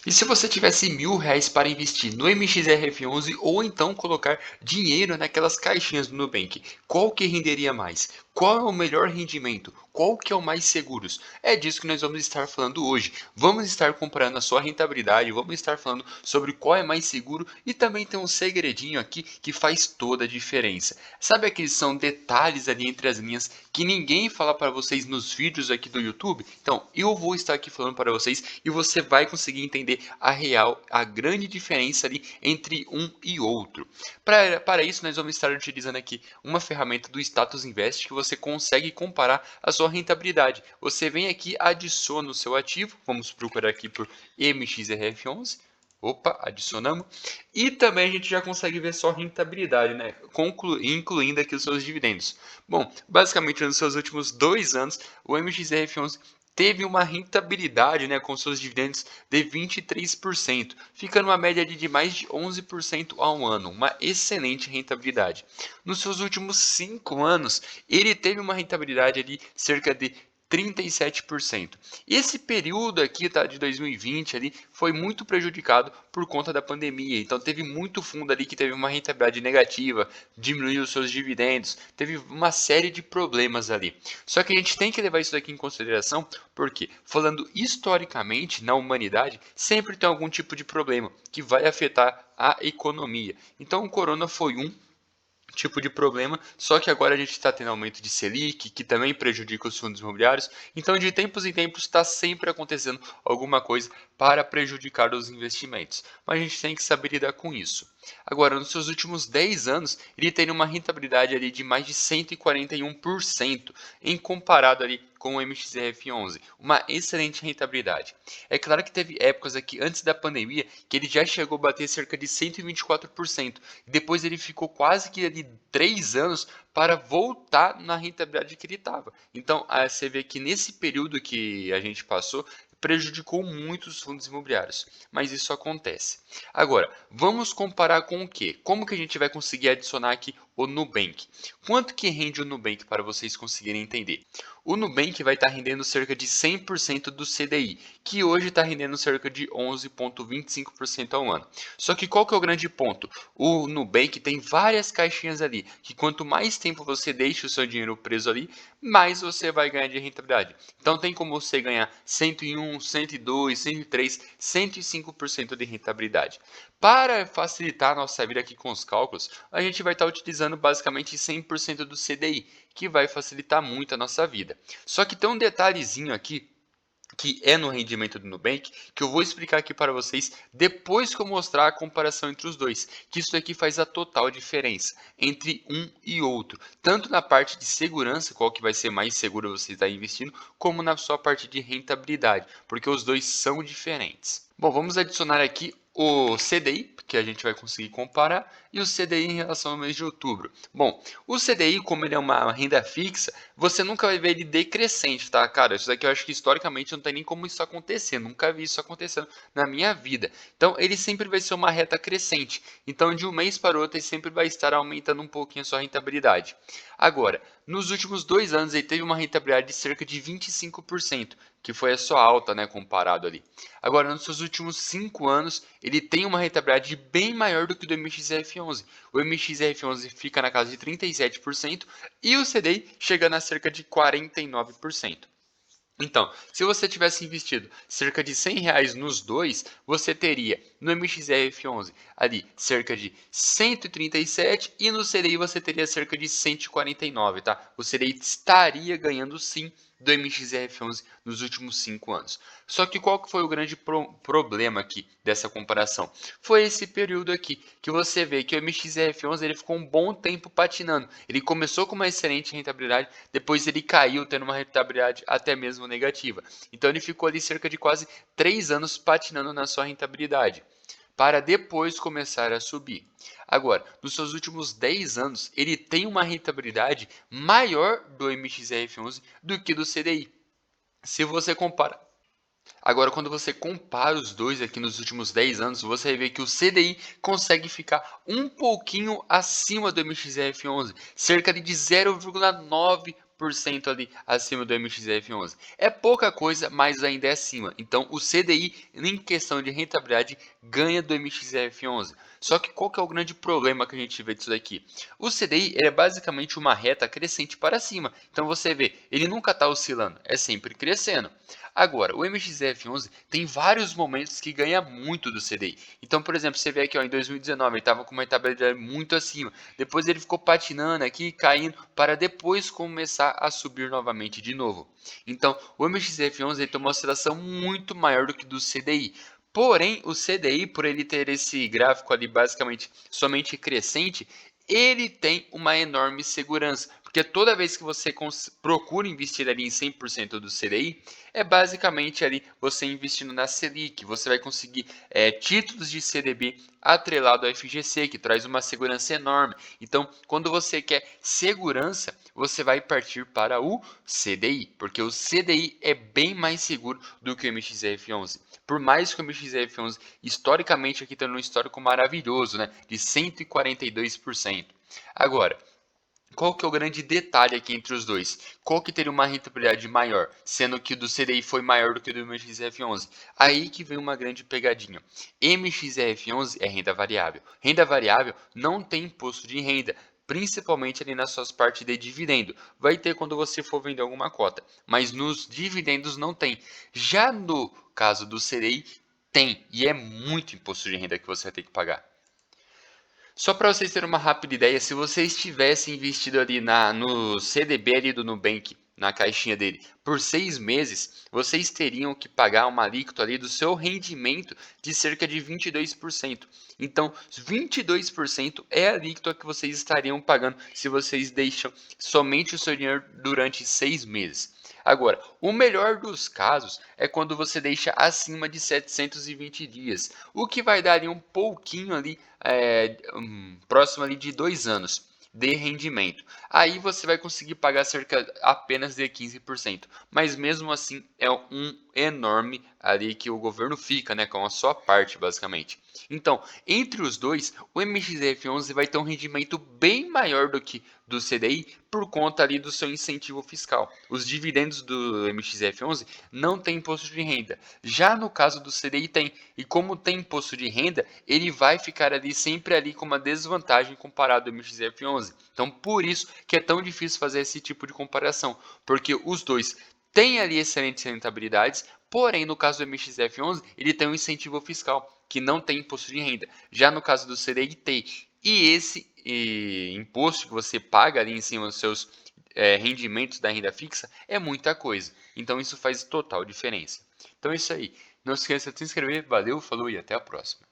E se você tivesse R$ 1.000 para investir no MXRF11 ou então colocar dinheiro naquelas caixinhas do Nubank, qual que renderia mais? Qual é o melhor rendimento? Qual que é o mais seguro? É disso que nós vamos estar falando hoje. Vamos estar comparando a sua rentabilidade, vamos estar falando sobre qual é mais seguro e também tem um segredinho aqui que faz toda a diferença. Sabe aqueles são detalhes ali entre as linhas que ninguém fala para vocês nos vídeos aqui do YouTube? Então, eu vou estar aqui falando para vocês e você vai conseguir entender a real, a grande diferença ali entre um e outro. Para isso, nós vamos estar utilizando aqui uma ferramenta do Status Invest que você consegue comparar a sua rentabilidade. Você vem aqui, adiciona o seu ativo, vamos procurar aqui por MXRF11. Opa, adicionamos. E também a gente já consegue ver só rentabilidade, né? Incluindo aqui os seus dividendos. Bom, basicamente nos seus últimos 2 anos, o MXRF11 teve uma rentabilidade, né, com seus dividendos de 23%, ficando uma média de mais de 11% ao ano, uma excelente rentabilidade. Nos seus últimos 5 anos, ele teve uma rentabilidade ali cerca de 37%. Esse período aqui, tá, de 2020 ali, foi muito prejudicado por conta da pandemia. Então teve muito fundo ali que teve uma rentabilidade negativa, diminuiu os seus dividendos, teve uma série de problemas ali. Só que a gente tem que levar isso daqui em consideração, porque falando historicamente na humanidade, sempre tem algum tipo de problema que vai afetar a economia. Então o corona foi um tipo de problema, só que agora a gente está tendo aumento de Selic, que também prejudica os fundos imobiliários, então de tempos em tempos está sempre acontecendo alguma coisa para prejudicar os investimentos, mas a gente tem que saber lidar com isso. Agora, nos seus últimos 10 anos, ele tem uma rentabilidade ali de mais de 141%, em comparado ali com o MXRF11, uma excelente rentabilidade. É claro que teve épocas aqui antes da pandemia que ele já chegou a bater cerca de 124%, depois ele ficou quase que ali 3 anos para voltar na rentabilidade que ele estava. Então, você vê que nesse período que a gente passou, prejudicou muito os fundos imobiliários, mas isso acontece. Agora, vamos comparar com o quê? Como que a gente vai conseguir adicionar aqui o Nubank? Quanto que rende o Nubank para vocês conseguirem entender? O Nubank vai estar rendendo cerca de 100% do CDI, que hoje está rendendo cerca de 11,25% ao ano. Só que qual que é o grande ponto? O Nubank tem várias caixinhas ali, que quanto mais tempo você deixa o seu dinheiro preso ali, mais você vai ganhar de rentabilidade. Então tem como você ganhar 101, 102, 103, 105% de rentabilidade. Para facilitar a nossa vida aqui com os cálculos, a gente vai estar utilizando basicamente 100% do CDI, que vai facilitar muito a nossa vida. Só que tem um detalhezinho aqui que é no rendimento do Nubank, que eu vou explicar aqui para vocês depois que eu mostrar a comparação entre os dois, que isso aqui faz a total diferença entre um e outro, tanto na parte de segurança, qual que vai ser mais seguro você estar investindo, como na sua parte de rentabilidade, porque os dois são diferentes. Bom, vamos adicionar aqui o CDI, que a gente vai conseguir comparar, e o CDI em relação ao mês de outubro. Bom, o CDI, como ele é uma renda fixa, você nunca vai ver ele decrescente, tá, cara? Isso daqui eu acho que historicamente não tem nem como isso acontecer. Nunca vi isso acontecendo na minha vida. Então, ele sempre vai ser uma reta crescente. Então, de um mês para o outro, ele sempre vai estar aumentando um pouquinho a sua rentabilidade. Agora, nos últimos 2 anos, ele teve uma rentabilidade de cerca de 25%, que foi a sua alta, né, comparado ali. Agora, nos seus últimos 5 anos, ele tem uma rentabilidade bem maior do que o do MXRF11. O MXRF11 fica na casa de 37% e o CDI chega a cerca de 49%. Então, se você tivesse investido cerca de R$ 100 nos dois, você teria no MXRF11 ali cerca de 137 e no CDI você teria cerca de 149, tá? O CDI estaria ganhando sim do MXRF11 nos últimos 5 anos. Só que qual que foi o grande problema aqui dessa comparação? Foi esse período aqui, que você vê que o MXRF11 ele ficou um bom tempo patinando. Ele começou com uma excelente rentabilidade, depois ele caiu tendo uma rentabilidade até mesmo negativa. Então ele ficou ali cerca de quase 3 anos patinando na sua rentabilidade, para depois começar a subir. Agora, nos seus últimos 10 anos, ele tem uma rentabilidade maior do MXRF11 do que do CDI. Se você compara Agora, quando você compara os dois aqui nos últimos 10 anos, você vai ver que o CDI consegue ficar um pouquinho acima do MXRF11, cerca de 0,9 9% ali acima do MXF11. É pouca coisa, mas ainda é acima. Então, o CDI, em questão de rentabilidade, ganha do MXF11. Só que qual que é o grande problema que a gente vê disso daqui? O CDI ele é basicamente uma reta crescente para cima. Então, você vê, ele nunca está oscilando, é sempre crescendo. Agora, o MXF11 tem vários momentos que ganha muito do CDI. Então, por exemplo, você vê aqui ó, em 2019 ele estava com uma rentabilidade muito acima. Depois ele ficou patinando aqui, caindo, para depois começar a subir novamente de novo. Então, o MXF11 tem uma oscilação muito maior do que do CDI. Porém, o CDI, por ele ter esse gráfico ali basicamente somente crescente, ele tem uma enorme segurança, porque toda vez que você procura investir ali em 100% do CDI, é basicamente ali você investindo na Selic, você vai conseguir títulos de CDB atrelado ao FGC, que traz uma segurança enorme. Então, quando você quer segurança, você vai partir para o CDI, porque o CDI é bem mais seguro do que o MXF11. Por mais que o MXF11, historicamente, aqui está num histórico maravilhoso, né, de 142%. Agora, qual que é o grande detalhe aqui entre os dois? Qual que teria uma rentabilidade maior, sendo que o do CDI foi maior do que o do MXF11? Aí que vem uma grande pegadinha. MXF11 é renda variável. Renda variável não tem imposto de renda, principalmente ali nas suas partes de dividendo. Vai ter quando você for vender alguma cota, mas nos dividendos não tem. Já no caso do CDI, tem, e é muito imposto de renda que você vai ter que pagar. Só para vocês terem uma rápida ideia, se vocês tivessem investido ali no CDB ali do Nubank, na caixinha dele, por 6 meses, vocês teriam que pagar uma alíquota ali do seu rendimento de cerca de 22%. Então, 22% é a alíquota que vocês estariam pagando se vocês deixam somente o seu dinheiro durante 6 meses. Agora, o melhor dos casos é quando você deixa acima de 720 dias, o que vai dar ali um pouquinho ali, próximo ali de 2 anos de rendimento. Aí você vai conseguir pagar cerca apenas de 15%, mas mesmo assim é um enorme ali que o governo fica, né, com a sua parte basicamente. Então, entre os dois, o MXF11 vai ter um rendimento bem maior do que do CDI por conta ali do seu incentivo fiscal. Os dividendos do MXF11 não tem imposto de renda. Já no caso do CDI tem, e como tem imposto de renda, ele vai ficar ali sempre ali com uma desvantagem comparado ao MXF11. Então, por isso que é tão difícil fazer esse tipo de comparação, porque os dois têm ali excelentes rentabilidades, porém no caso do MXF11 ele tem um incentivo fiscal que não tem imposto de renda. Já no caso do CDI tem. E esse imposto que você paga ali em cima dos seus rendimentos da renda fixa é muita coisa. Então isso faz total diferença. Então é isso aí. Não se esqueça de se inscrever. Valeu, falou e até a próxima.